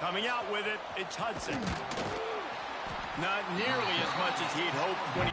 Coming out with it, it's Hudson. Not nearly as much as he'd hoped when he...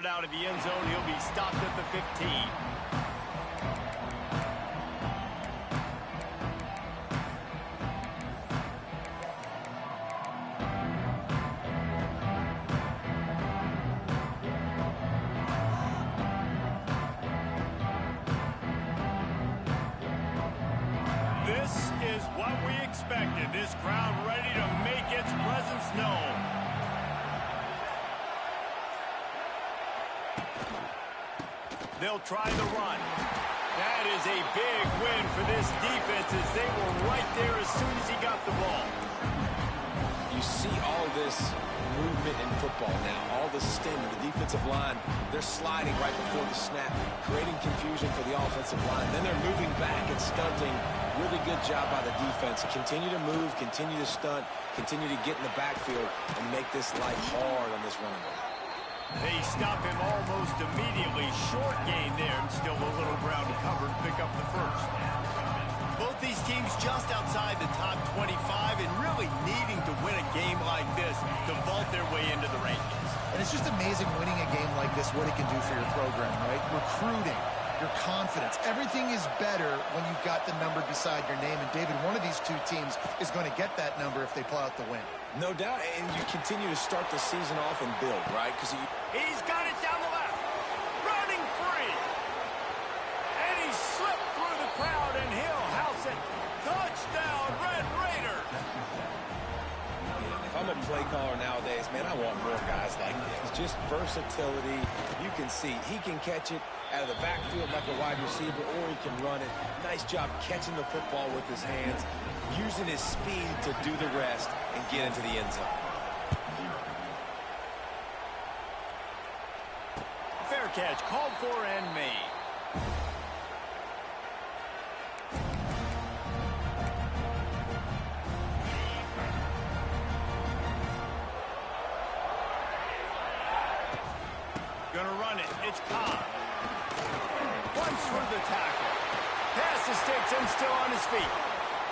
out of the end zone, he'll be stopped at the 15. This is what we expected. This crowd ready to make its presence known. They'll try the run. That is a big win for this defense as they were right there as soon as he got the ball. You see all this movement in football now, all the sting of the defensive line. They're sliding right before the snap, creating confusion for the offensive line. Then they're moving back and stunting. Really good job by the defense. Continue to move, continue to stunt, continue to get in the backfield and make this life hard on this running back. They stop him almost immediately. Short gain there, and still a little ground to cover to pick up the first. Both these teams just outside the top 25 and really needing to win a game like this to vault their way into the rankings. And it's just amazing winning a game like this, what it can do for your program, right? Recruiting, your confidence. Everything is better when you've got the number beside your name. And, David, one of these two teams is going to get that number if they pull out the win. No doubt, and you continue to start the season off and build, right? Because he's got it down the left, running free. And he slipped through the crowd, and he'll house it. Touchdown, Red Raider. If I'm a play caller nowadays, man, I want more guys like this. Just versatility. You can see he can catch it out of the backfield like a wide receiver, or he can run it. Nice job catching the football with his hands, using his speed to do the rest and get into the end zone. Fair catch, called for and made. Gonna run it, it's Cobb. Runs through the tackle. Passes sticks and still on his feet.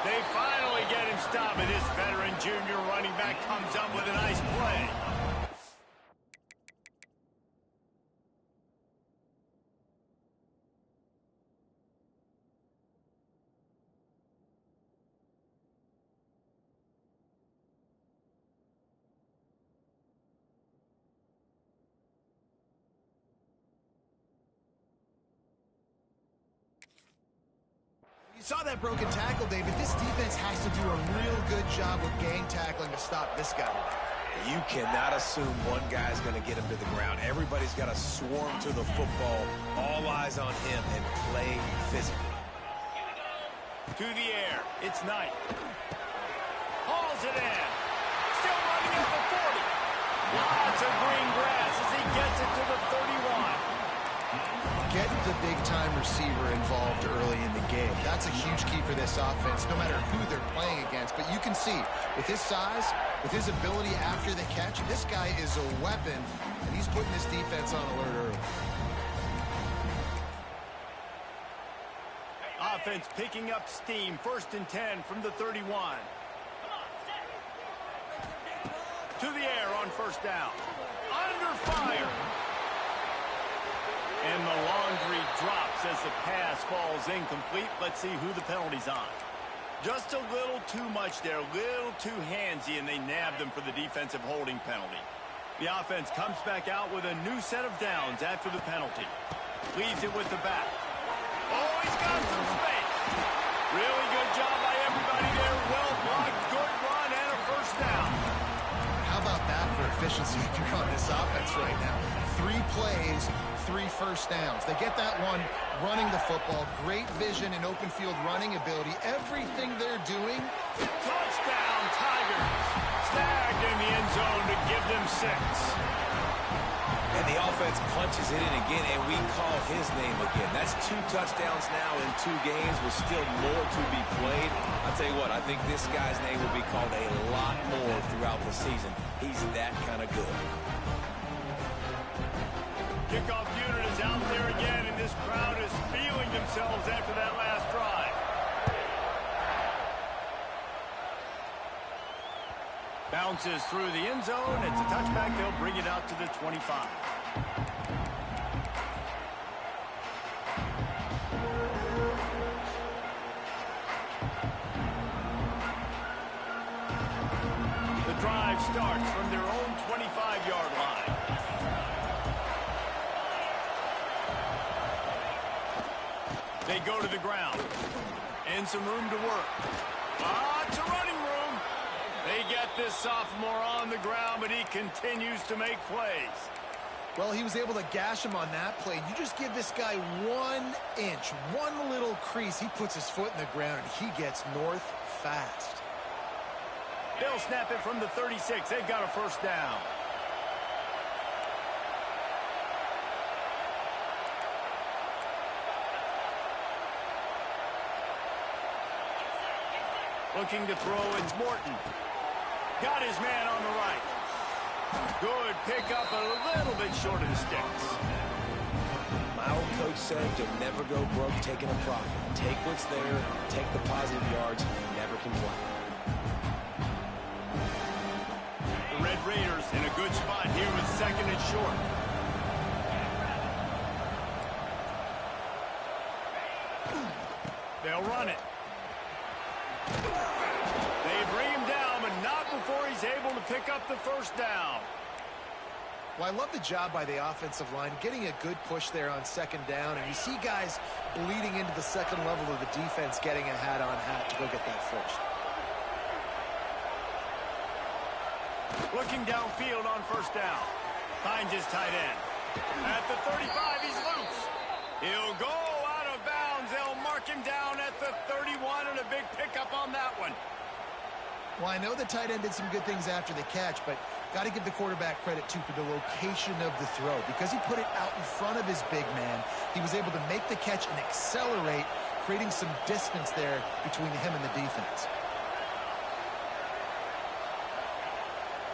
They finally get him stopped, and this veteran junior running back comes up with a nice play. Saw that broken tackle, David. This defense has to do a real good job with gang tackling to stop this guy. You cannot assume one guy's going to get him to the ground. Everybody's got to swarm to the football, all eyes on him, and play physically. To the air, it's Knight. Hauls it in. Still running at the 40. Lots of green grass as he gets it to the 31. Get the big-time receiver involved early in the game. That's a huge key for this offense, no matter who they're playing against. But you can see, with his size, with his ability after the catch, this guy is a weapon, and he's putting this defense on alert early. Offense picking up steam. 1st and 10 from the 31. To the air on 1st down. Under fire. And the laundry drops as the pass falls incomplete. Let's see who the penalty's on. Just a little too much there, a little too handsy, and they nabbed them for the defensive holding penalty. The offense comes back out with a new set of downs after the penalty. Leaves it with the back. Oh, he's got some space. Really good job by everybody there. Well blocked, good run, and a first down. How about that for efficiency if you're on this offense right now? 3 plays, 3 first downs. They get that one running the football. Great vision and open field running ability. Everything they're doing. Touchdown, Tigers. Snagged in the end zone to give them 6. And the offense punches it in again, and we call his name again. That's 2 touchdowns now in 2 games with still more to be played. I'll tell you what, I think this guy's name will be called a lot more throughout the season. He's that kind of good. Kickoff unit is out there again, and this crowd is feeling themselves after that last drive. Bounces through the end zone. It's a touchback. They'll bring it out to the 25. The drive starts from their own 25-yard line. They go to the ground. And some room to work. It's a running room. They get this sophomore on the ground, but he continues to make plays. Well, he was able to gash him on that play. You just give this guy 1 inch, 1 little crease. He puts his foot in the ground, and he gets north fast. They'll snap it from the 36. They've got a first down. Looking to throw, it's Morton. Got his man on the right. Good pickup, a little bit short of the sticks. My old coach said you'll never go broke taking a profit. Take what's there, take the positive yards, and never complain. The Red Raiders in a good spot here with 2nd and short. They'll run it. They bring him down, but not before he's able to pick up the first down. Well, I love the job by the offensive line, getting a good push there on 2nd down, and you see guys bleeding into the 2nd level of the defense getting a hat-on-hat to go get that first. Looking downfield on first down. Finds his tight end. At the 35, he's loose. He'll go out of bounds. They'll mark him down at the 31, and a big pickup on that one. Well, I know the tight end did some good things after the catch, but got to give the quarterback credit, too, for the location of the throw. Because he put it out in front of his big man, he was able to make the catch and accelerate, creating some distance there between him and the defense.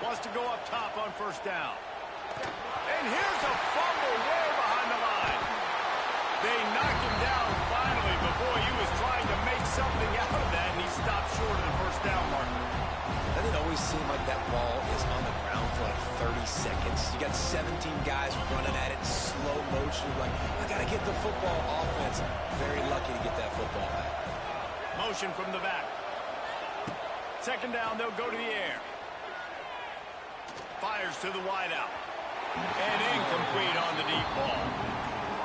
Wants to go up top on first down. And here's a fumble way behind the line. They knocked him down finally, but boy, he was trying to make something out of that, and he stopped short of the first down marker. Doesn't it always seem like that ball is on the ground for like 30 seconds? You got 17 guys running at it in slow motion. Like, I got to get the football. Offense, very lucky to get that football back. Motion from the back. 2nd down, they'll go to the air. Fires to the wideout. And incomplete on the deep ball.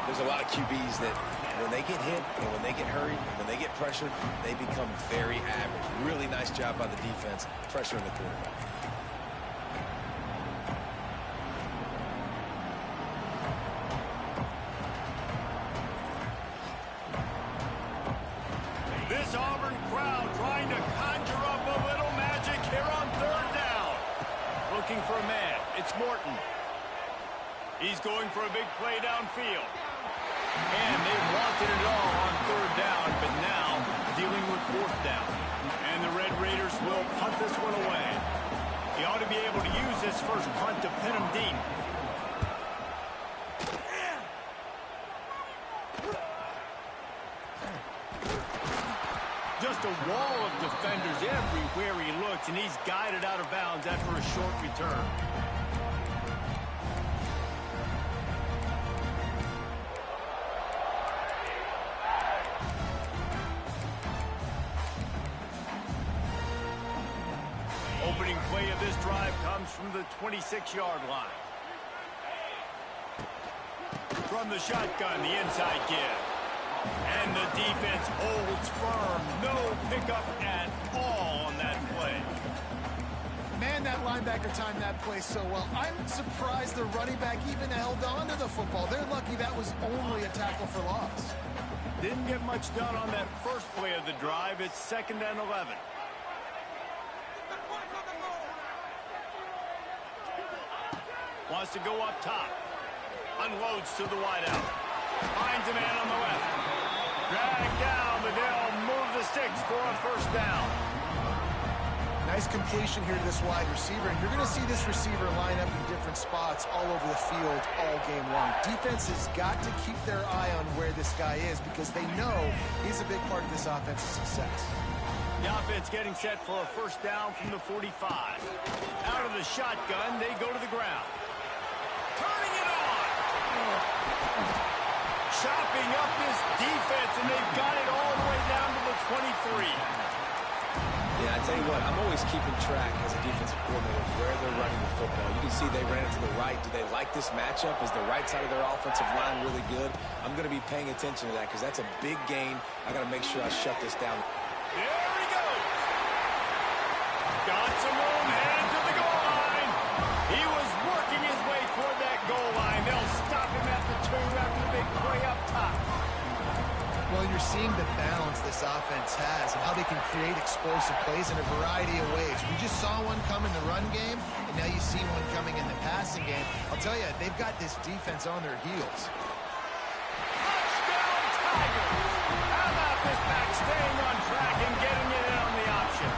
There's a lot of QBs that when they get hit and when they get hurried and when they get pressured, they become very average. Really nice job by the defense, pressuring the quarterback. This Auburn crowd trying to conjure up a little magic here on 3rd down. Looking for a man. It's Morton. He's going for a big play downfield. And they wanted it all on 3rd down, but now dealing with 4th down. And the Red Raiders will punt this one away. He ought to be able to use this first punt to pin him deep. Just a wall of defenders everywhere he looks, and he's guided out of bounds after a short return. Opening play of this drive comes from the 26-yard line. From the shotgun, the inside give. And the defense holds firm. No pickup at all on that play. Man, that linebacker timed that play so well. I'm surprised the running back even held on to the football. They're lucky that was only a tackle for loss. Didn't get much done on that first play of the drive. It's 2nd and 11. Wants to go up top. Unloads to the wideout. Finds a man on the left. Dragged down, but they'll move the sticks for a first down. Nice completion here to this wide receiver, and you're going to see this receiver line up in different spots all over the field all game long. Defense has got to keep their eye on where this guy is because they know he's a big part of this offense's success. The offense getting set for a first down from the 45. Out of the shotgun, they go to the ground. Turning it on! Chopping up this defense, and they've got it all the way down to the 23. Yeah, I tell you what, I'm always keeping track as a defensive coordinator of where they're running the football. You can see they ran it to the right. Do they like this matchup? Is the right side of their offensive line really good? I'm going to be paying attention to that because that's a big gain. I got to make sure I shut this down. There he goes. Got some room, headed to the goal line. He was working his way toward that goal line. They'll stop him at the 2 after the big play up top. Well, you're seeing the balance this offense has and how they can create explosive plays in a variety of ways. We just saw one come in the run game, and now you see one coming in the passing game. I'll tell you, they've got this defense on their heels. Touchdown, Tigers! How about this back staying on track and getting it in on the option?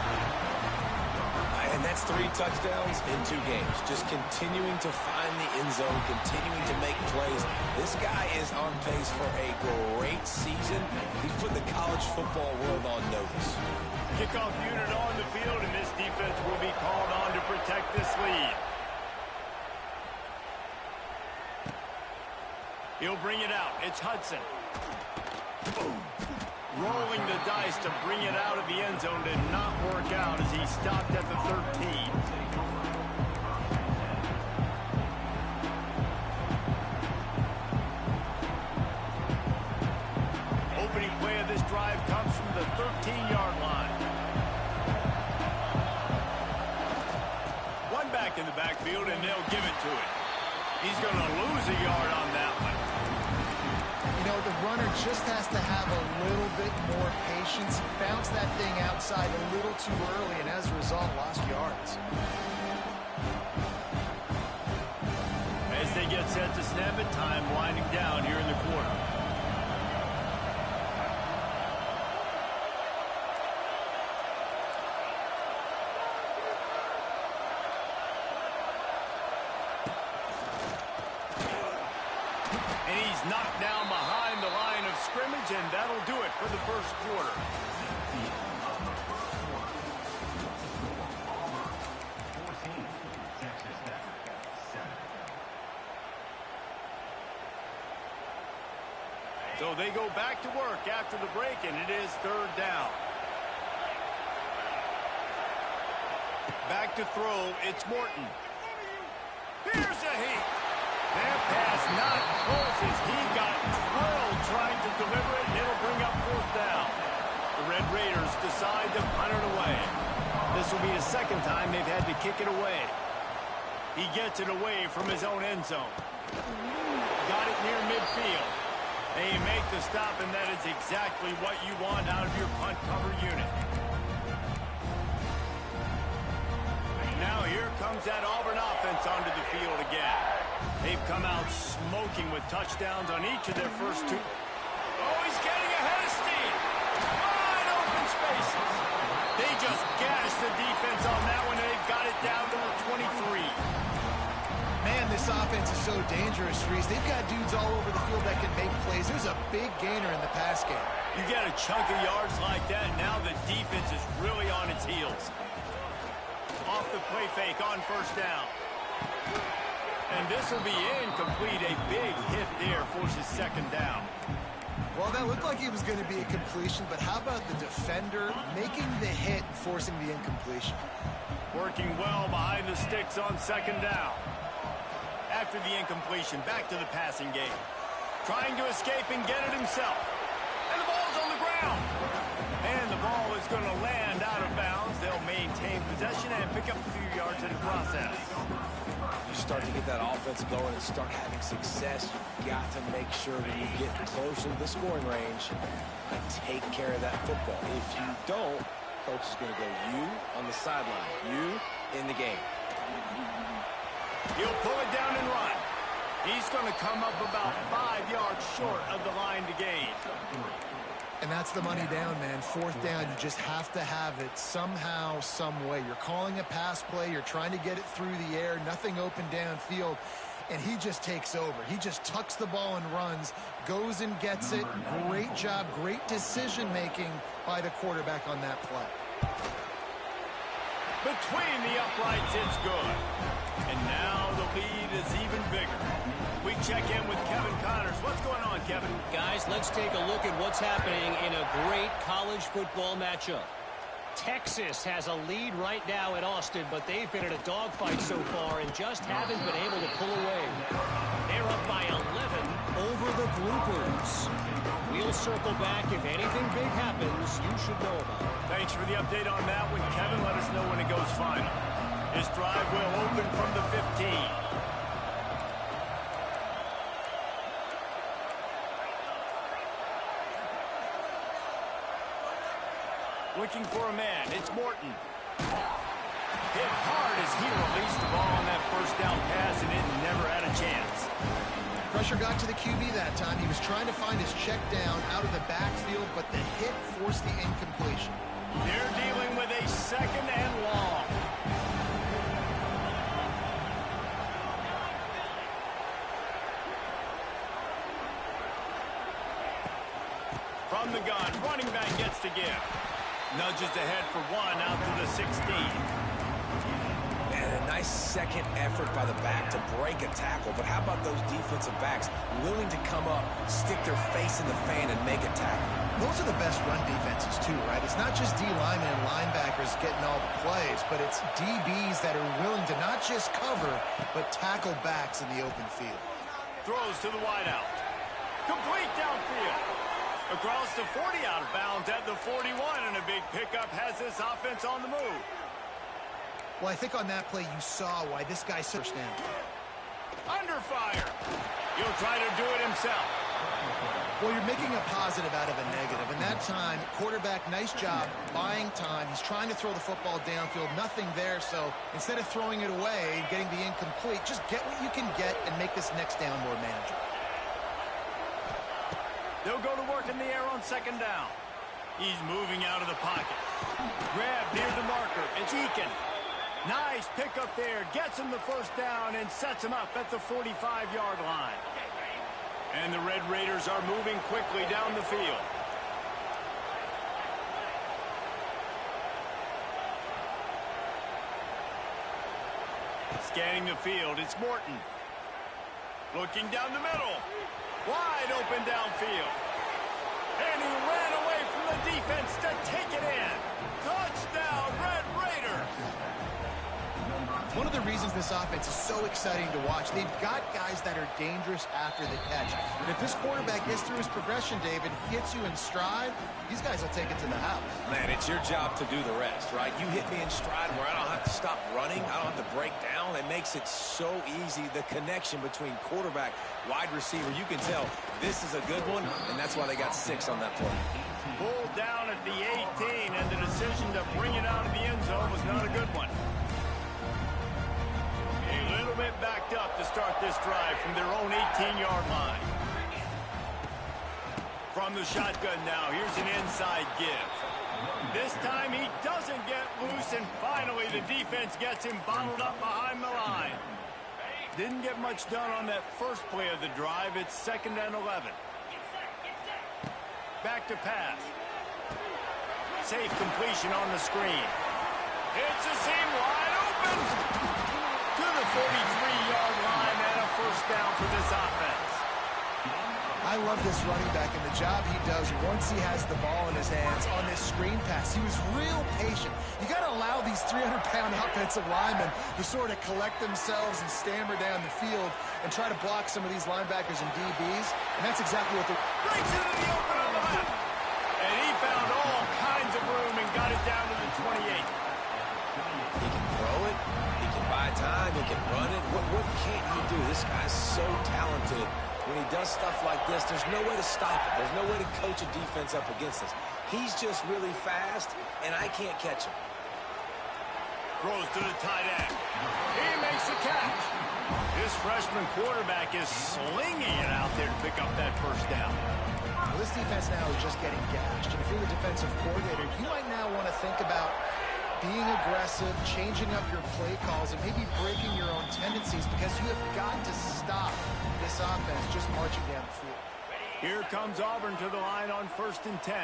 And that's 3 touchdowns in 2 games. Just continuing to find the end zone, continuing to make plays. This guy is on pace for a great season. He's put the college football world on notice. Kickoff unit on the field, and this defense will be called on to protect this lead. He'll bring it out. It's Hudson. Boom. Rolling the dice to bring it out of the end zone did not work out as he stopped at the 13. Opening play of this drive comes from the 13-yard line. One back in the backfield, and they'll give it to him. He's going to lose a yard on that one. You know, the runner just has to have a little bit more patience. Bounce that thing outside a little too early, and as a result, lost yards. As they get set to snap it, time winding down here in the quarter. And he's knocked down behind the line of scrimmage, and that'll do it for the first quarter. So they go back to work after the break, and it is 3rd down. Back to throw, it's Morton. Here's a heat. That pass not close as he got twirled trying to deliver it, and it'll bring up 4th down. The Red Raiders decide to punt it away. This will be the 2nd time they've had to kick it away. He gets it away from his own end zone. Got it near midfield. They make the stop, and that is exactly what you want out of your punt cover unit. Now here comes that Auburn offense onto the field again. They've come out smoking with touchdowns on each of their first 2. Oh, he's getting ahead of steam. Wide open spaces. They just gashed the defense on that one, and they've got it down to the 23. Man, this offense is so dangerous, Reese. They've got dudes all over the field that can make plays. There's a big gainer in the pass game. You get a chunk of yards like that, now the defense is really on its heels. Off the play fake on first down. And this will be incomplete. A big hit there forces 2nd down. Well, that looked like it was going to be a completion, but how about the defender making the hit and forcing the incompletion? Working well behind the sticks on second down. After the incompletion, back to the passing game. Trying to escape and get it himself. And the ball's on the ground. And the ball is going to land out of bounds. They'll maintain possession and pick up a few yards in the process. You start to get that offense going and start having success, you've got to make sure when you get closer to the scoring range, you take care of that football. If you don't, coach is going to go you on the sideline, you in the game. He'll pull it down and run. He's going to come up about 5 yards short of the line to gain. And that's the money down, man. Fourth down, you just have to have it somehow, some way. You're calling a pass play. You're trying to get it through the air. Nothing open downfield. And he just takes over. He just tucks the ball and runs, goes and gets it. Great job, great decision-making by the quarterback on that play. Between the uprights, it's good. And now the lead is even bigger. We check in with Kevin Connors. What's going on, Kevin? Guys, let's take a look at what's happening in a great college football matchup. Texas has a lead right now at Austin, but they've been in a dogfight so far and just haven't been able to pull away. They're up by 11 over the Bloopers. We'll circle back. If anything big happens, you should know about it. Thanks for the update on that one, Kevin. Let us know when it goes final. This drive will open from the 15. Looking for a man. It's Morton. Hit hard as he released the ball on that first down pass, and it never had a chance. Pressure got to the QB that time. He was trying to find his check down out of the backfield, but the hit forced the incompletion. They're dealing with a second and long. From the gun, running back gets to give. Nudges ahead for one out to the 16. And a nice second effort by the back to break a tackle. But how about those defensive backs willing to come up, stick their face in the fan, and make a tackle? Those are the best run defenses, too, right? It's not just D linemen and linebackers getting all the plays, but it's DBs that are willing to not just cover, but tackle backs in the open field. Throws to the wideout. Complete downfield. Across the 40, out of bounds at the 41, and a big pickup has this offense on the move. Well, I think on that play you saw why this guy first down. Under fire. He'll try to do it himself. Well, you're making a positive out of a negative, and that time, quarterback, nice job, buying time. He's trying to throw the football downfield, nothing there, so instead of throwing it away and getting the incomplete, just get what you can get and make this next down more manageable. They'll go to work in the air on second down. He's moving out of the pocket. Grab near the marker. It's Eakin. Nice pickup there. Gets him the first down and sets him up at the 45-yard line. And the Red Raiders are moving quickly down the field. Scanning the field, it's Morton. Looking down the middle. Wide open downfield. And he ran away from the defense to take it in. Touchdown, Red Raiders. One of the reasons this offense is so exciting to watch, they've got guys that are dangerous after the catch. And if this quarterback gets through his progression, David, hits you in stride, these guys will take it to the house. Man, it's your job to do the rest, right? You hit me in stride where I don't have to stop running. I don't have to break down. It makes it so easy. The connection between quarterback, wide receiver, you can tell this is a good one, and that's why they got 6 on that play. Pulled down at the 18, and the decision to bring it out of the end zone was not a good one. A little bit backed up to start this drive from their own 18-yard line. From the shotgun now, here's an inside give. This time he doesn't get loose, and finally the defense gets him bottled up behind the line. Didn't get much done on that first play of the drive. It's 2nd and 11. Back to pass. Safe completion on the screen. It's a seam wide open to the 43-yard line, and a first down for this offense. I love this running back and the job he does once he has the ball in his hands on this screen pass. He was real patient. You got to allow these 300-pound offensive linemen to sort of collect themselves and stammer down the field and try to block some of these linebackers and DBs, and that's exactly what the... Breaks into the open on the left. And he found all kinds of room and got it down to the 28. He can throw it. He can buy time. He can run it. What can't he do? This guy's so talented. When he does stuff like this, there's no way to stop it. There's no way to coach a defense up against this. He's just really fast, and I can't catch him. Throws to the tight end. He makes the catch. This freshman quarterback is slinging it out there to pick up that first down. Well, this defense now is just getting gashed. And if you're the defensive coordinator, you might now want to think about being aggressive, changing up your play calls, and maybe breaking your own tendencies, because you have got to stop this offense just marching down the field. Here comes Auburn to the line on 1st and 10.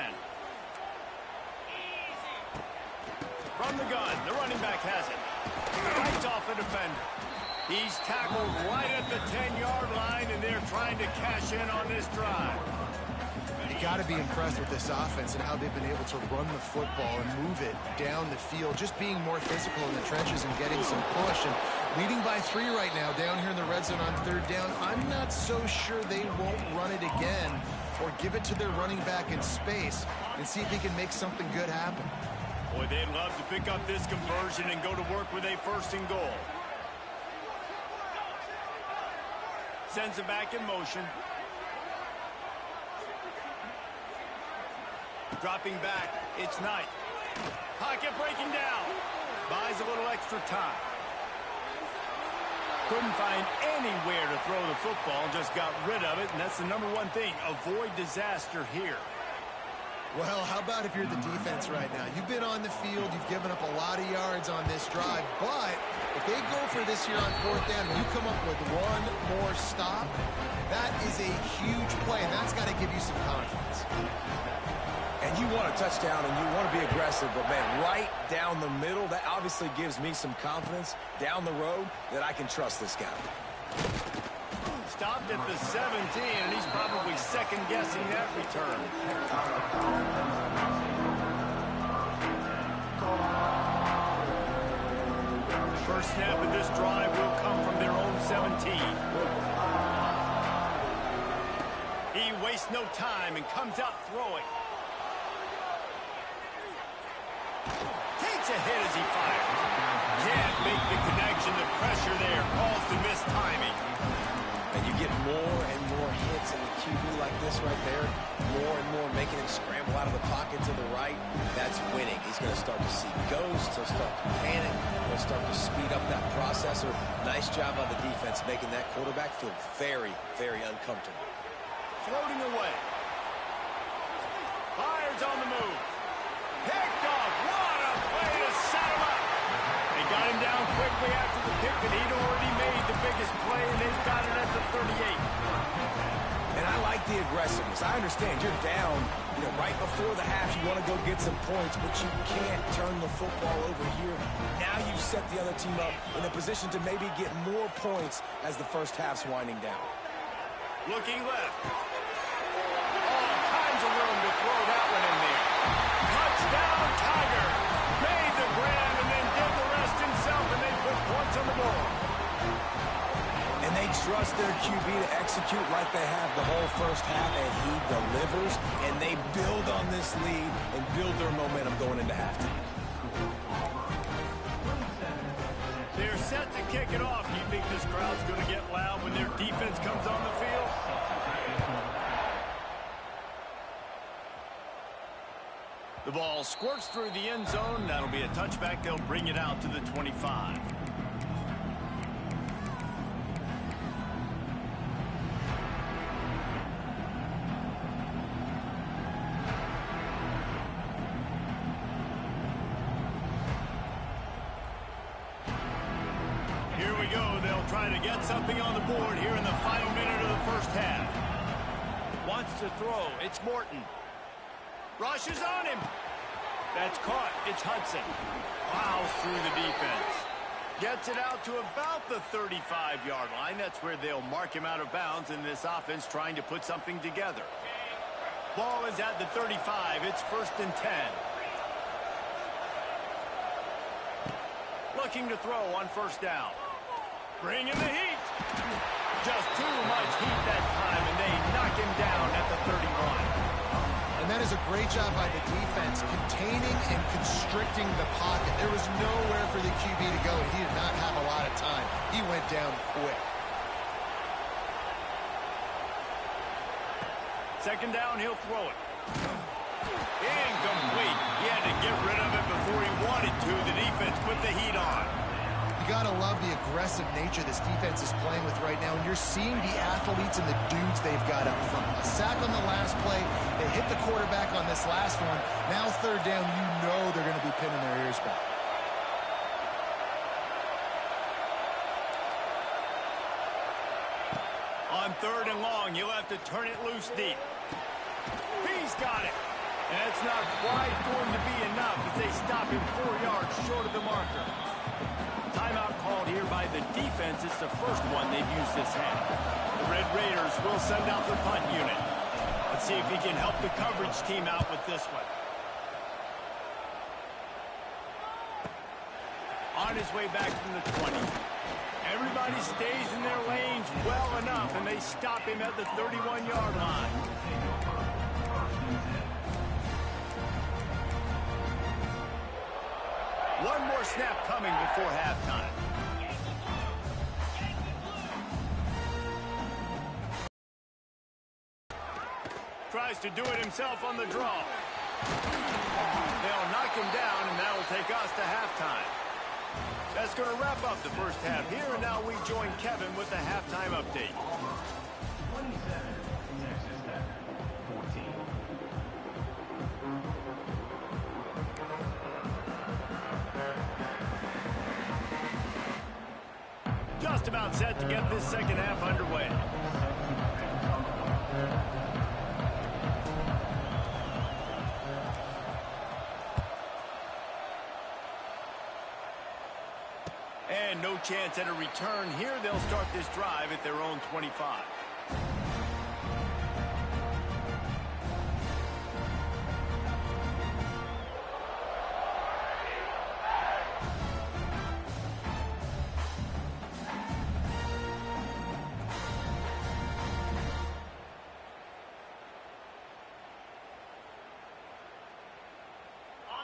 From the gun, the running back has it. Fights off a defender. He's tackled right at the 10-yard line, and they're trying to cash in on this drive. You got to be impressed with this offense and how they've been able to run the football and move it down the field, just being more physical in the trenches and getting some push. And leading by 3 right now down here in the red zone on 3rd down. I'm not so sure they won't run it again or give it to their running back in space and see if he can make something good happen. Boy, they'd love to pick up this conversion and go to work with a 1st and goal. Sends it back in motion. Dropping back, it's Knight. Pocket breaking down. Buys a little extra time. Couldn't find anywhere to throw the football, just got rid of it, and that's the #1 thing. Avoid disaster here. Well, how about if you're the defense right now? You've been on the field, you've given up a lot of yards on this drive, but if they go for this here on 4th down and you come up with one more stop, that is a huge play, and that's got to give you some confidence. And you want a touchdown and you want to be aggressive, but man, right down the middle, that obviously gives me some confidence down the road that I can trust this guy. Stopped at the 17, and he's probably second-guessing that return. First snap of this drive will come from their own 17. He wastes no time and comes out throwing. Takes a hit as he fires. Can't make the connection. The pressure there caused the missed timing. And you get more and more hits in the QB like this right there. More and more making him scramble out of the pocket to the right. That's winning. He's going to start to see ghosts. He'll start to panic. He'll start to speed up that processor. Nice job by the defense making that quarterback feel very, very uncomfortable. Floating away. Fires on the move. Picked off. What a play to set him up. They got him down quickly after the pick, and he'd already made the biggest play, and they've got it at the 38. And I like the aggressiveness. I understand you're down, right before the half. You want to go get some points, but you can't turn the football over here. Now you've set the other team up in a position to maybe get more points as the first half's winding down. Looking left. All kinds of room to throw that one in there. Touchdown, Tiger. Made the grab and then did the rest himself, and they put points on the board. And they trust their QB to execute like they have the whole first half, and he delivers, and they build on this lead and build their momentum going into halftime. They're set to kick it off. Do you think this crowd's going to get loud when their defense comes on the field? The ball squirts through the end zone. That'll be a touchback. They'll bring it out to the 25. Here we go. They'll try to get something on the board here in the final minute of the first half. Wants to throw. It's Morton. Rushes on him. That's caught. It's Hudson. Plows through the defense. Gets it out to about the 35-yard line. That's where they'll mark him out of bounds in this offense trying to put something together. Ball is at the 35. It's 1st and 10. Looking to throw on 1st down. Bringing the heat. Just too much heat that time, and they knock him down at the 31. And that is a great job by the defense, containing and constricting the pocket. There was nowhere for the QB to go, and he did not have a lot of time. He went down quick. 2nd down, he'll throw it. Incomplete. He had to get rid of it before he wanted to. The defense put the heat on. You got to love the aggressive nature this defense is playing with right now, and you're seeing the athletes and the dudes they've got up front. A sack on the last play. They hit the quarterback on this last one. Now 3rd down, you know they're going to be pinning their ears back. On 3rd and long, you'll have to turn it loose deep. He's got it. And it's not quite going to be enough as they stop him 4 yards short of the marker. Timeout called here by the defense. It's the first one they've used this half. The Red Raiders will send out the punt unit. Let's see if he can help the coverage team out with this one. On his way back from the 20. Everybody stays in their lanes well enough, and they stop him at the 31-yard line. One more snap coming before halftime. Tries to do it himself on the draw. They'll knock him down, and that will take us to halftime. That's going to wrap up the first half here, and now we join Kevin with the halftime update. 27, Texas Tech, 14. Just about set to get this second half underway. And no chance at a return here. They'll start this drive at their own 25.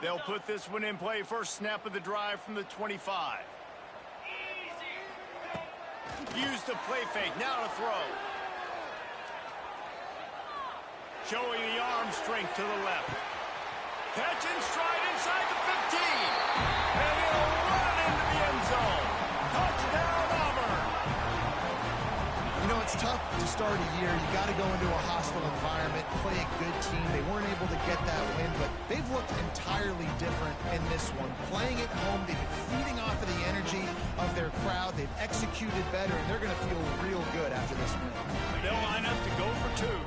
They'll put this one in play. First snap of the drive from the 25. Use the play fake. Now to throw. Showing the arm strength to the left. Catch and stride inside the 15. And he'll run into the end zone. Touchdown, Auburn. You know, it's tough to start a year. You got to go into a hostile environment, play a good team. They weren't able to get that win, but they've looked entirely different in this one. Playing at home, they've been feeding off of the energy of their crowd. They've executed better, and they're going to feel real good after this win. They'll line up to go for two.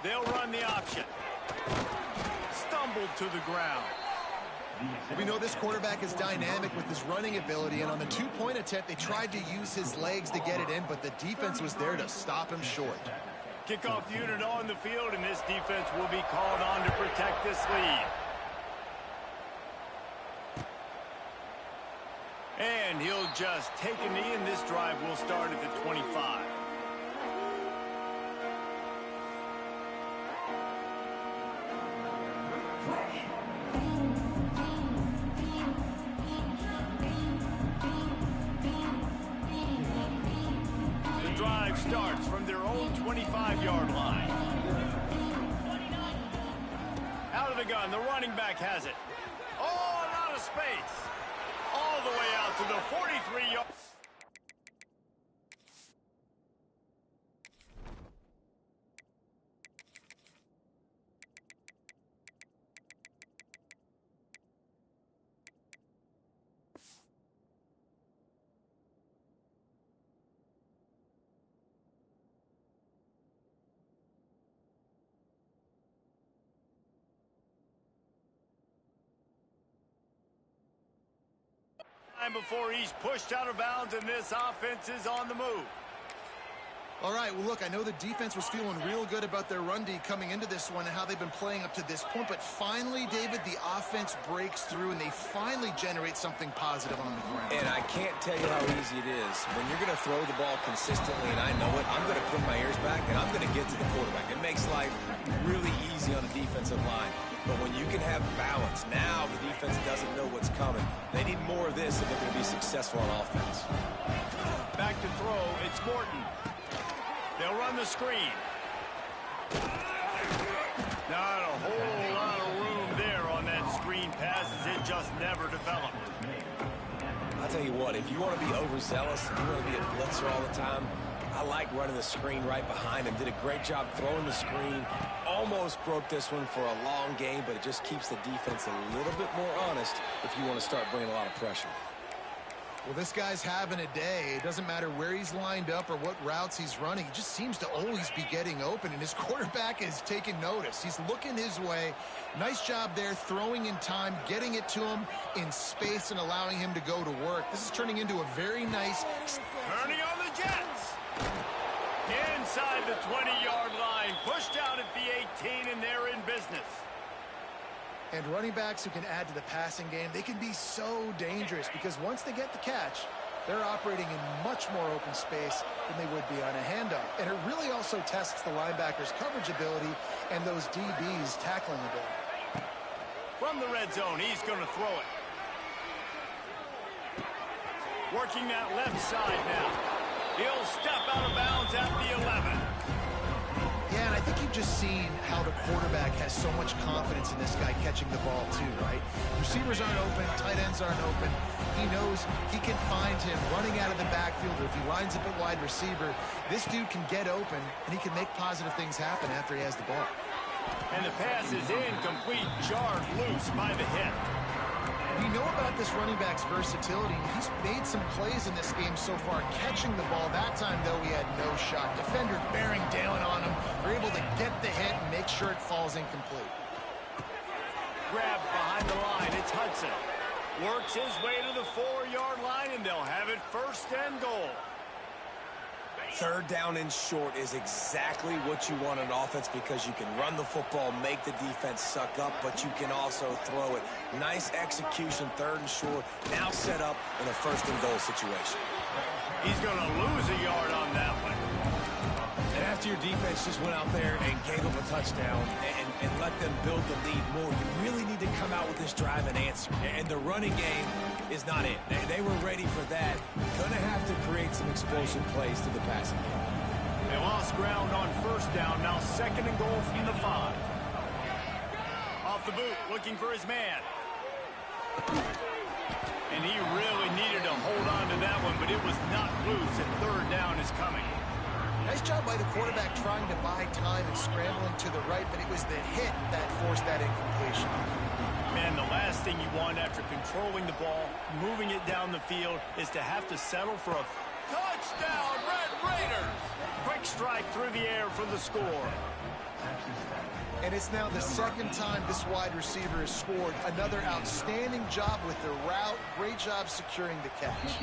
They'll run the option. Stumbled to the ground. We know this quarterback is dynamic with his running ability, and on the two-point attempt, they tried to use his legs to get it in, but the defense was there to stop him short. Kickoff unit on the field, and this defense will be called on to protect this lead. And he'll just take a knee, and this drive will start at the 25. Starts from their own 25-yard line. Out of the gun, the running back has it. Oh, and out of space. All the way out to the 43-yard. before he's pushed out of bounds, and this offense is on the move. All right, well, look, I know the defense was feeling real good about their run D coming into this one and how they've been playing up to this point, but finally, David, the offense breaks through and they finally generate something positive on the ground. And I can't tell you how easy it is. When you're going to throw the ball consistently, and I know it, I'm going to pin my ears back, and I'm going to get to the quarterback. It makes life really easy on the defensive line. But when you can have balance, now the defense doesn't know what's coming. They need more of this if they're going to be successful on offense. Back to throw, it's Morton. They'll run the screen. Not a whole lot of room there on that screen pass as it just never developed. I'll tell you what, if you want to be overzealous, if you want to be a blitzer all the time, I like running the screen right behind him. Did a great job throwing the screen. Almost broke this one for a long game, but it just keeps the defense a little bit more honest if you want to start bringing a lot of pressure. Well, this guy's having a day. It doesn't matter where he's lined up or what routes he's running. He just seems to always be getting open, and his quarterback is taking notice. He's looking his way. Nice job there, throwing in time, getting it to him in space and allowing him to go to work. This is turning into a very nice... Turning on the Jets. Inside the 20-yard line, pushed out at the 18, and they're in business. And running backs who can add to the passing game, they can be so dangerous because once they get the catch, they're operating in much more open space than they would be on a handoff. And it really also tests the linebackers' coverage ability and those DBs' tackling ability. From the red zone, he's going to throw it. Working that left side now. He'll step out of bounds at the 11. Yeah, and I think you've just seen how the quarterback has so much confidence in this guy catching the ball too, right? Receivers aren't open, tight ends aren't open. He knows he can find him running out of the backfield, or if he lines up at wide receiver, this dude can get open, and he can make positive things happen after he has the ball. And the pass is incomplete, jarred loose by the hit. We know about this running back's versatility. He's made some plays in this game so far, catching the ball. That time, though, he had no shot. Defender bearing down on him. They're able to get the hit and make sure it falls incomplete. Grabbed behind the line. It's Hudson. Works his way to the 4-yard line, and they'll have it first and goal. Third down and short is exactly what you want on offense because you can run the football, make the defense suck up, but you can also throw it. Nice execution, third and short, now set up in a first and goal situation. He's going to lose a yard on that one. And after your defense just went out there and gave up a touchdown and let them build the lead more, you really need to come out with this drive and answer. And the running game is not it. They were ready for that. Gonna have to create some explosive plays to the passing game. They lost ground on first down. Now second and goal from the 5. Off the boot, looking for his man. And he really needed to hold on to that one, but it was not loose, and third down is coming. Nice job by the quarterback trying to buy time and scrambling to the right, but it was the hit that forced that incompletion. Man, the last thing you want after controlling the ball, moving it down the field, is to have to settle for a touchdown, Red Raiders! Quick strike through the air for the score. And it's now the second time this wide receiver has scored. Another outstanding job with the route. Great job securing the catch.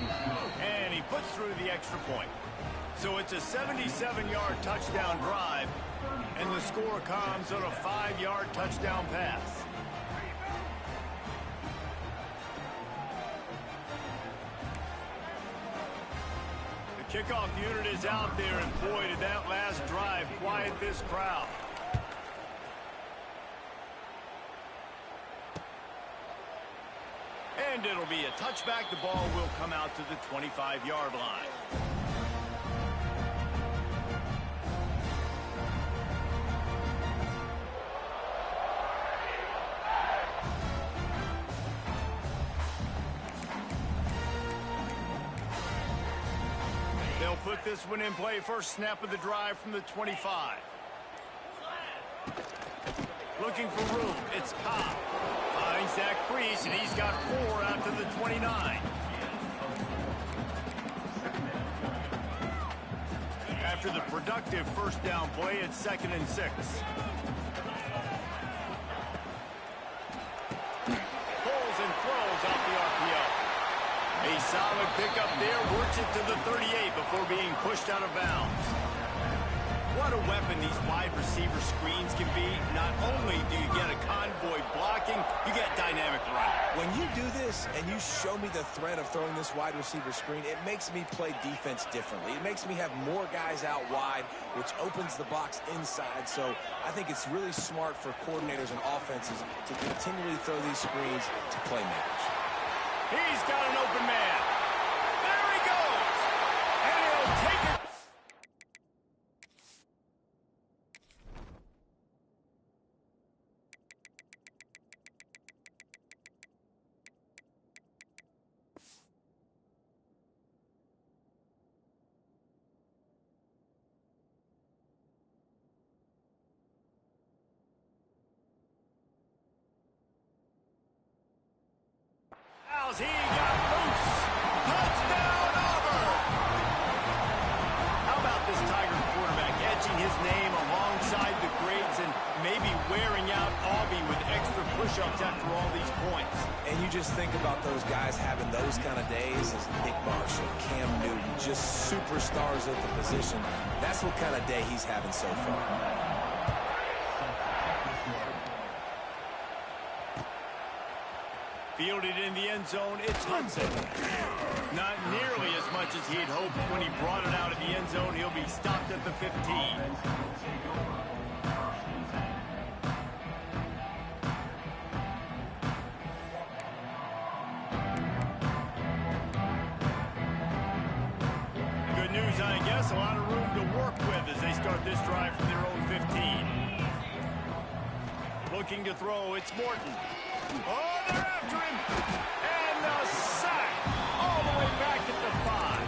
And he puts through the extra point. So it's a 77-yard touchdown drive, and the score comes on a 5-yard touchdown pass. The kickoff unit is out there, and boy, did that last drive quiet this crowd. And it'll be a touchback. The ball will come out to the 25-yard line. They'll put this one in play. First snap of the drive from the 25. Looking for room. It's Cobb. Finds that crease, and he's got 4 out to the 29. After the productive first down play, it's 2nd and 6. Pulls and throws off the RPO. A solid pickup there, works it to the 38 before being pushed out of bounds. What a weapon these wide receiver screens can be. Not only do you get a convoy blocking, you get dynamic running. When you do this and you show me the threat of throwing this wide receiver screen, it makes me play defense differently. It makes me have more guys out wide, which opens the box inside. So I think it's really smart for coordinators and offenses to continually throw these screens to playmakers. He's got an open man. There he goes. And he'll take it. He got loose. Touchdown, Auburn! How about this Tiger quarterback etching his name alongside the greats and maybe wearing out Aubie with extra push-ups after all these points? And you just think about those guys having those kind of days as Nick Marshall, Cam Newton, just superstars at the position. That's what kind of day he's having so far. Fielded in the end zone, it's Hudson. Not nearly as much as he had hoped when he brought it out of the end zone. He'll be stopped at the 15. Good news, I guess. A lot of room to work with as they start this drive from their own 15. Looking to throw, it's Morton. Oh, they're after him. And the sack all the way back at the 5.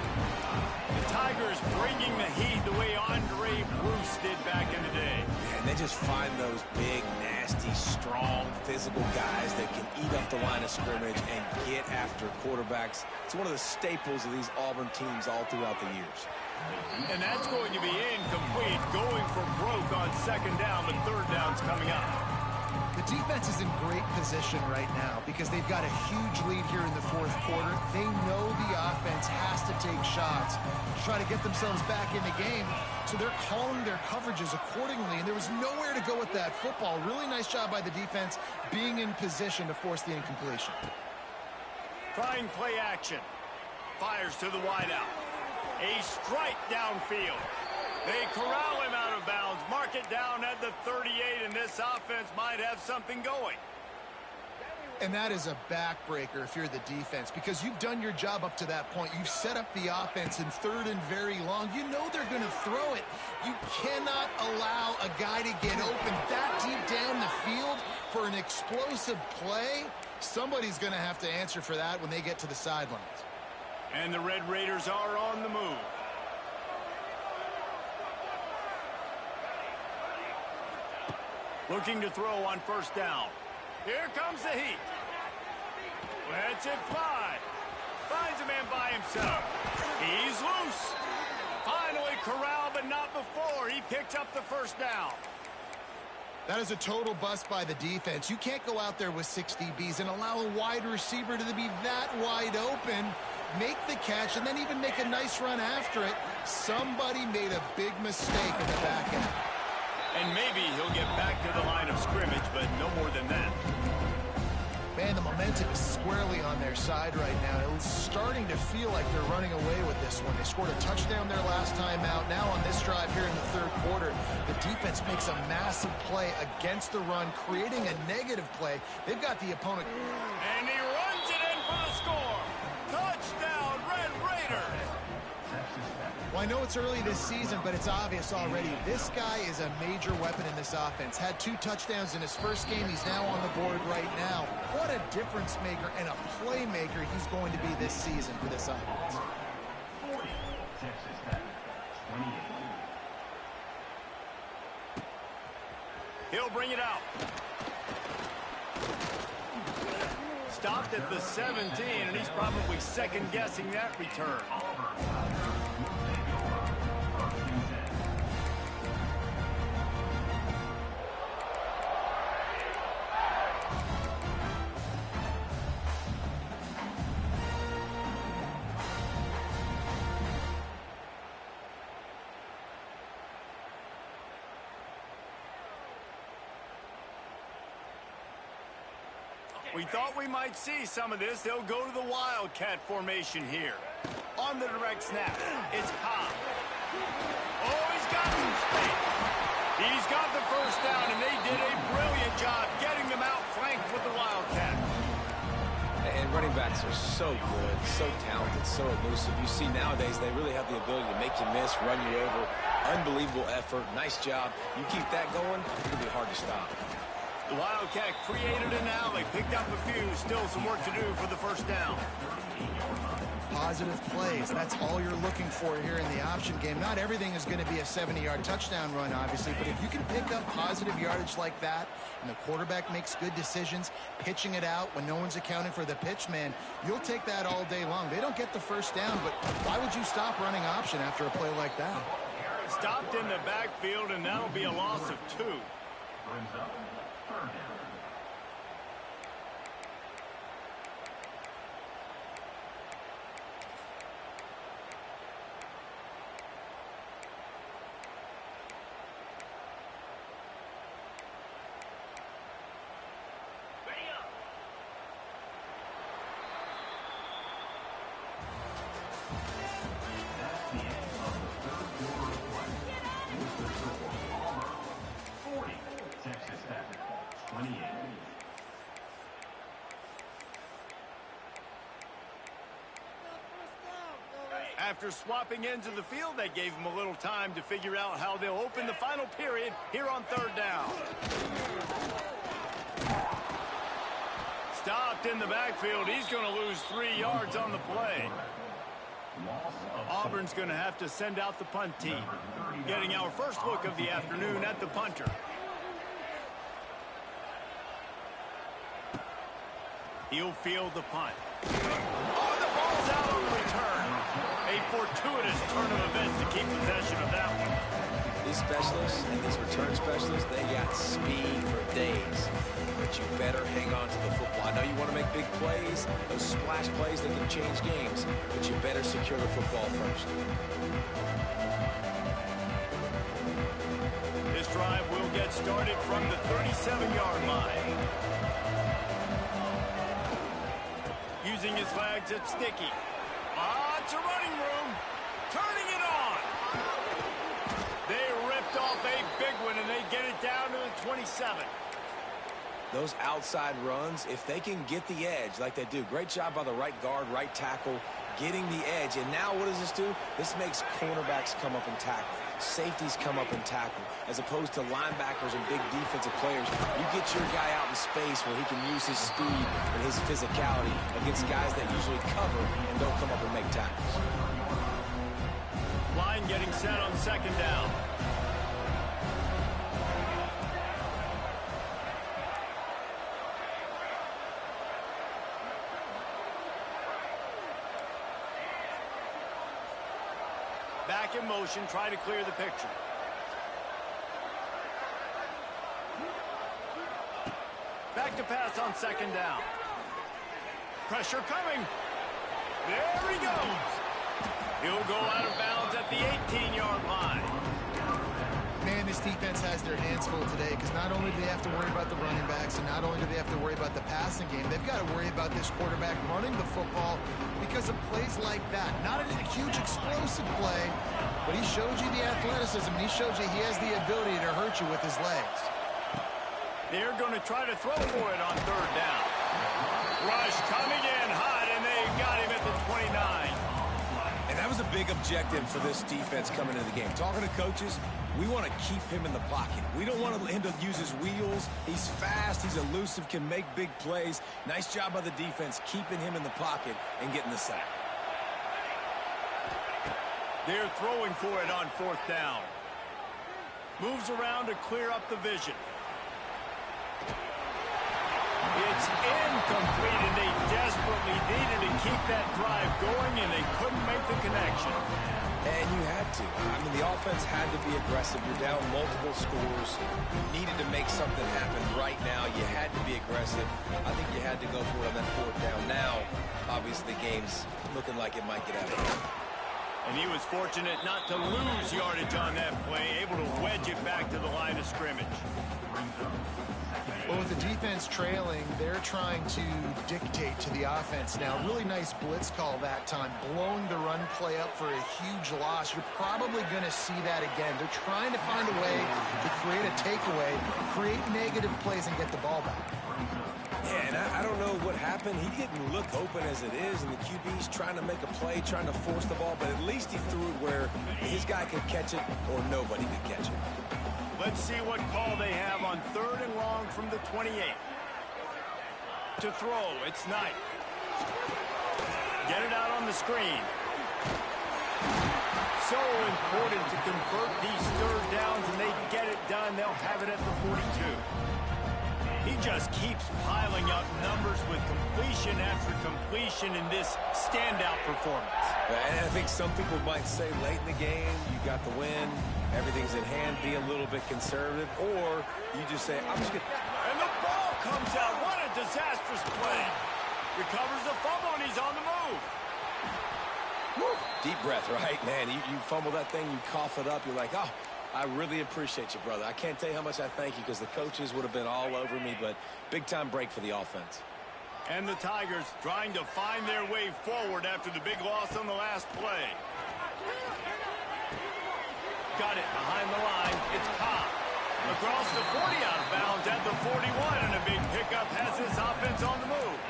The Tigers bringing the heat the way Andre Bruce did back in the day. And they just find those big, nasty, strong, physical guys that can eat up the line of scrimmage and get after quarterbacks. It's one of the staples of these Auburn teams all throughout the years. And that's going to be incomplete, going for broke on second down, but third down's coming up. The defense is in great position right now because they've got a huge lead here in the fourth quarter. They know the offense has to take shots to try to get themselves back in the game, so they're calling their coverages accordingly, and there was nowhere to go with that football. Really nice job by the defense being in position to force the incompletion. Trying play action. Fires to the wideout. A strike downfield. They corral him out of bounds, mark it down at the 38, and this offense might have something going. And that is a backbreaker if you're the defense, because you've done your job up to that point. You've set up the offense in third and very long. You know they're going to throw it. You cannot allow a guy to get open that deep down the field for an explosive play. Somebody's going to have to answer for that when they get to the sidelines. And the Red Raiders are on the move. Looking to throw on first down. Here comes the heat. Lets it fly. Finds a man by himself. He's loose. Finally corralled, but not before. He picked up the first down. That is a total bust by the defense. You can't go out there with 6 DBs and allow a wide receiver to be that wide open, make the catch, and then even make a nice run after it. Somebody made a big mistake in the back end. And maybe he'll get back to the line of scrimmage, but no more than that. Man, the momentum is squarely on their side right now. It's starting to feel like they're running away with this one. They scored a touchdown their last time out. Now on this drive here in the third quarter, the defense makes a massive play against the run, creating a negative play. They've got the opponent. And he runs it in for the score. Touchdown, Red Raiders. Well, I know it's early this season, but it's obvious already. This guy is a major weapon in this offense. Had 2 touchdowns in his first game. He's now on the board right now. What a difference maker and a playmaker he's going to be this season for this offense. 40, Texas Tech, 28. He'll bring it out. Stopped at the 17, and he's probably second-guessing that return. We thought we might see some of this. They'll go to the Wildcat formation here. On the direct snap, it's Cobb. Oh, he's got some space. He's got the first down, and they did a brilliant job getting them out flanked with the Wildcat. And running backs are so good, so talented, so elusive. You see nowadays they really have the ability to make you miss, run you over. Unbelievable effort. Nice job. You keep that going, it'll be hard to stop. The Wildcat created an alley, picked up a few, still some work to do for the first down. Positive plays, that's all you're looking for here in the option game. Not everything is going to be a 70-yard touchdown run, obviously, but if you can pick up positive yardage like that, and the quarterback makes good decisions, pitching it out when no one's accounting for the pitch, man, you'll take that all day long. They don't get the first down, but why would you stop running option after a play like that? Stopped in the backfield, and that'll be a loss of 2. Brings up third down. After swapping ends of the field, that gave them a little time to figure out how they'll open the final period here on third down. Stopped in the backfield. He's going to lose 3 yards on the play. Auburn's going to have to send out the punt team. Getting our first look of the afternoon at the punter. He'll field the punt. Oh, the ball's out on the return. A fortuitous turn of events to keep possession of that one. These specialists and these return specialists, they got speed for days. But you better hang on to the football. I know you want to make big plays, those splash plays that can change games, but you better secure the football first. This drive will get started from the 37-yard line. Using his legs, it's Sticky. It's a running room. Turning it on. They ripped off a big one, and they get it down to the 27. Those outside runs, if they can get the edge like they do, great job by the right guard, right tackle, getting the edge. And now what does this do? This makes cornerbacks come up and tackle. Safeties come up and tackle. As opposed to linebackers and big defensive players, you get your guy out in space where he can use his speed and his physicality against guys that usually cover and don't come up and make tackles. Line getting set on second down. Back in motion, try to clear the picture. Back to pass on second down. Pressure coming. There he goes. He'll go out of bounds at the 18-yard line. Man, this defense has their hands full today because not only do they have to worry about the running backs and not only do they have to worry about the passing game, they've got to worry about this quarterback running the football because of plays like that. Not a huge explosive play, but he showed you the athleticism. He showed you he has the ability to hurt you with his legs. They're going to try to throw for it on third down. Rush coming in hot, and they got him at the 29. And that was a big objective for this defense coming into the game. Talking to coaches, we want to keep him in the pocket. We don't want him to use his wheels. He's fast, he's elusive, can make big plays. Nice job by the defense keeping him in the pocket and getting the sack. They're throwing for it on fourth down. Moves around to clear up the vision. It's incomplete, and they desperately needed to keep that drive going, and they couldn't make the connection. And you had to. I mean, the offense had to be aggressive. You're down multiple scores. You needed to make something happen right now. You had to be aggressive. I think you had to go for it on that fourth down. Now, obviously, the game's looking like it might get out of hand. And he was fortunate not to lose yardage on that play, able to wedge it back to the line of scrimmage. Brings up second Well, with the defense trailing, they're trying to dictate to the offense now. Really nice blitz call that time, blowing the run play up for a huge loss. You're probably going to see that again. They're trying to find a way to create a takeaway, create negative plays, and get the ball back. Yeah, and I don't know what happened. He didn't look open as it is, and the QB's trying to make a play, trying to force the ball, but at least he threw it where his guy could catch it or nobody could catch it. Let's see what call they have on 3rd and long from the 28. To throw, it's Knight. Get it out on the screen. So important to convert these 3rd downs, and they get it done. They'll have it at the 42. He just keeps piling up numbers with completion after completion in this standout performance. And I think some people might say late in the game, you got the win, everything's in hand, be a little bit conservative, or you just say, I'm just going to... And the ball comes out. What a disastrous play. Recovers the fumble, and he's on the move. Woo. Deep breath, right? Man, you fumble that thing, you cough it up, you're like, oh, I really appreciate you, brother. I can't tell you how much I thank you because the coaches would have been all over me, but big-time break for the offense. And the Tigers trying to find their way forward after the big loss on the last play. Got it behind the line. It's Cobb. Across the 40 out of bounds at the 41, and a big pickup has this offense on the move.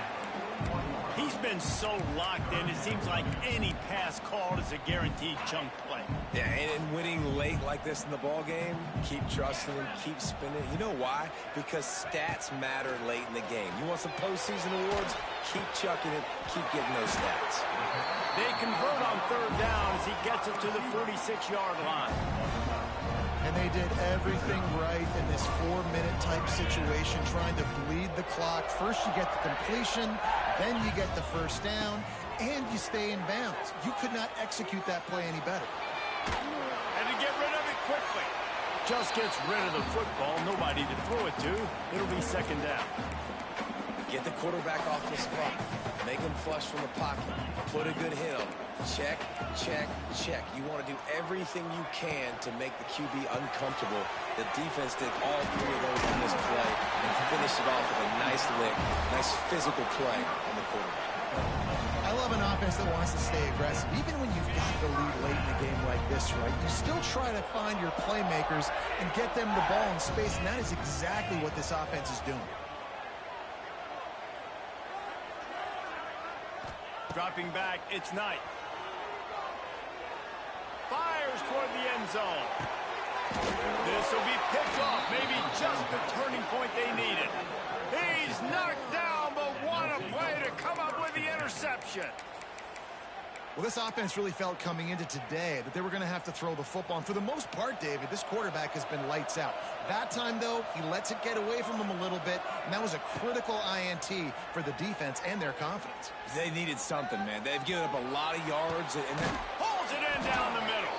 He's been so locked in, it seems like any pass called is a guaranteed chunk play. Yeah, and winning late like this in the ball game, keep trusting him, keep spinning. You know why? Because stats matter late in the game. You want some postseason awards? Keep chucking it, keep getting those stats. They convert on 3rd down as he gets it to the 46-yard line. And they did everything right in this 4-minute type situation, trying to bleed the clock. First you get the completion, then you get the 1st down, and you stay in bounds. You could not execute that play any better. And to get rid of it quickly. Just gets rid of the football, nobody to throw it to. It'll be 2nd down. Get the quarterback off the spot. Make him flush from the pocket. Put a good hit on him. Check, check, check. You want to do everything you can to make the QB uncomfortable. The defense did all 3 of those on this play and finished it off with a nice lick, nice physical play on the quarterback. I love an offense that wants to stay aggressive. Even when you've got the lead late in the game like this, right, you still try to find your playmakers and get them the ball in space, and that is exactly what this offense is doing. Dropping back, it's Knight. Fires toward the end zone. This will be picked off, maybe just the turning point they needed. He's knocked down, but what a play to come up with the interception. Well, this offense really felt coming into today that they were going to have to throw the football. And for the most part, David, this quarterback has been lights out. That time, though, he lets it get away from him a little bit, and that was a critical INT for the defense and their confidence. They needed something, man. They've given up a lot of yards, and then Pulls it in down the middle.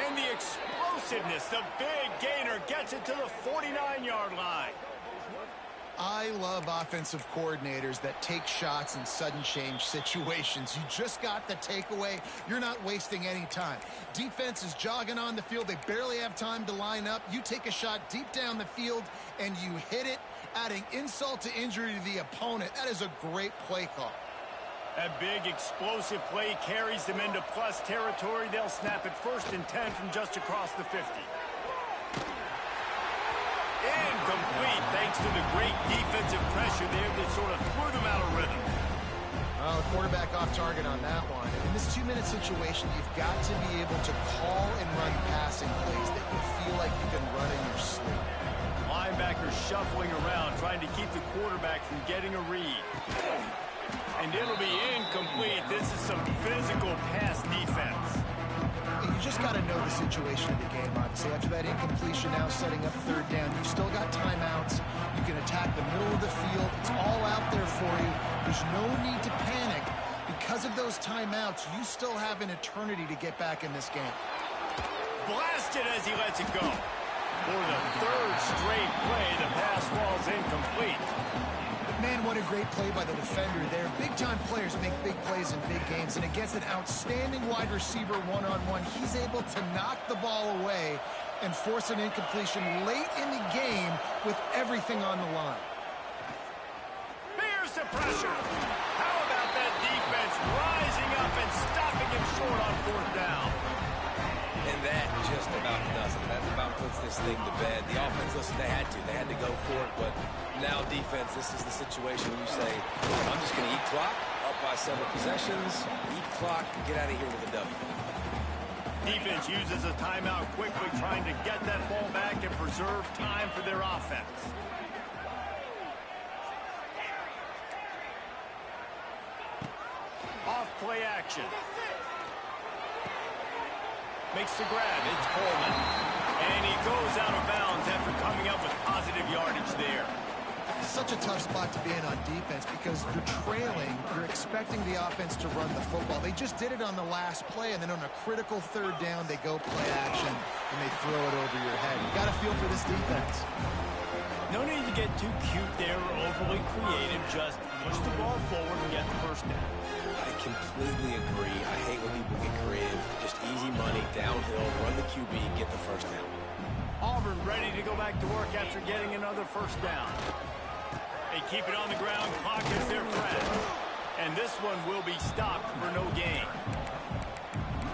And the explosiveness, the big gainer, gets it to the 49-yard line. I love offensive coordinators that take shots in sudden change situations. You just got the takeaway. You're not wasting any time. Defense is jogging on the field. They barely have time to line up. You take a shot deep down the field, and you hit it, adding insult to injury to the opponent. That is a great play call. That big explosive play carries them into plus territory. They'll snap it 1st and 10 from just across the 50. Incomplete thanks to the great defensive pressure there that sort of threw them out of rhythm. Well, the quarterback off target on that one. In this 2-minute situation, you've got to be able to call and run passing plays that you feel like you can run in your sleep. Linebackers shuffling around, trying to keep the quarterback from getting a read. And it'll be incomplete. This is some physical pass defense. You just got to know the situation of the game, obviously. After that incompletion, now setting up 3rd down, you've still got timeouts. You can attack the middle of the field. It's all out there for you. There's no need to panic. Because of those timeouts, you still have an eternity to get back in this game. Blasted as he lets it go. For the 3rd straight play, the pass falls incomplete. Man, what a great play by the defender there. Big-time players make big plays in big games, and against an outstanding wide receiver one-on-one, he's able to knock the ball away and force an incompletion late in the game with everything on the line. Here's the pressure. How about that defense rising up and stopping him short on fourth down? And that just about does it. That about puts this thing to bed. The offense, listen, they had to go for it, but now defense, this is the situation you say, I'm just going to eat clock, up by several possessions, eat clock, get out of here with a W. Defense uses a timeout quickly, trying to get that ball back and preserve time for their offense. Off play action. Makes the grab. It's Coleman. And he goes out of bounds after coming up with positive yardage there. Such a tough spot to be in on defense because you're trailing, you're expecting the offense to run the football. They just did it on the last play, and then on a critical third down, they go play action, and they throw it over your head. You got to feel for this defense. No need to get too cute there or overly creative. Just push the ball forward and get the first down. I completely agree. I hate when people get creative. Just easy money, downhill, run the QB, get the first down. Auburn ready to go back to work after getting another first down. They keep it on the ground. Clock is their friend. And this one will be stopped for no gain.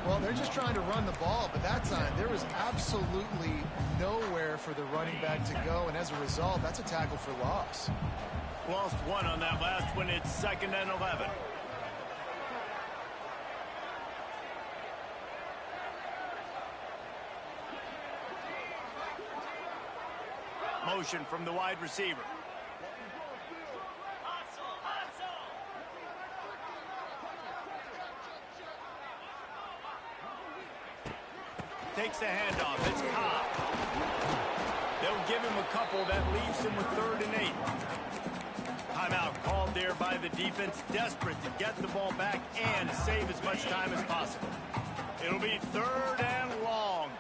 Well, they're just trying to run the ball, but that time there was absolutely nowhere for the running back to go, and as a result, that's a tackle for loss. Lost one on that last one. It's 2nd and 11. Motion from the wide receiver. Takes the handoff. It's Cobb. They'll give him a couple. That leaves him with 3rd and 8. Timeout called there by the defense, desperate to get the ball back and save as much time as possible. It'll be 3rd and long.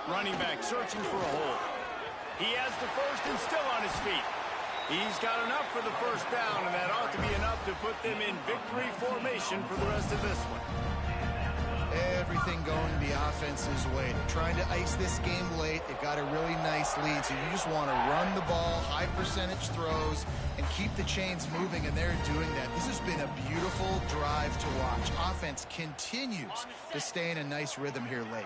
Running back searching for a hole. He has the first and still on his feet. He's got enough for the first down, and that ought to be enough to put them in victory formation for the rest of this one. Everything going the offense's way. They're trying to ice this game late. They've got a really nice lead, so you just want to run the ball, high percentage throws, and keep the chains moving, and they're doing that. This has been a beautiful drive to watch. Offense continues to stay in a nice rhythm here late.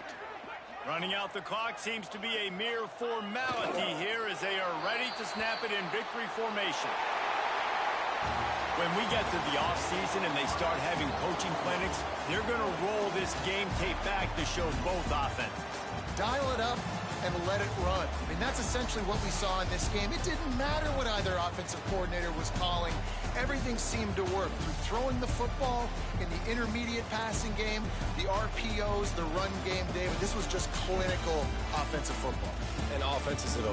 Running out the clock seems to be a mere formality here as they are ready to snap it in victory formation. When we get to the offseason and they start having coaching clinics, they're going to roll this game tape back to show both offenses. Dial it up and let it run. I mean, that's essentially what we saw in this game. It didn't matter what either offensive coordinator was calling. Everything seemed to work. Through throwing the football in the intermediate passing game, the RPOs, the run game, David, this was just clinical offensive football. And offenses that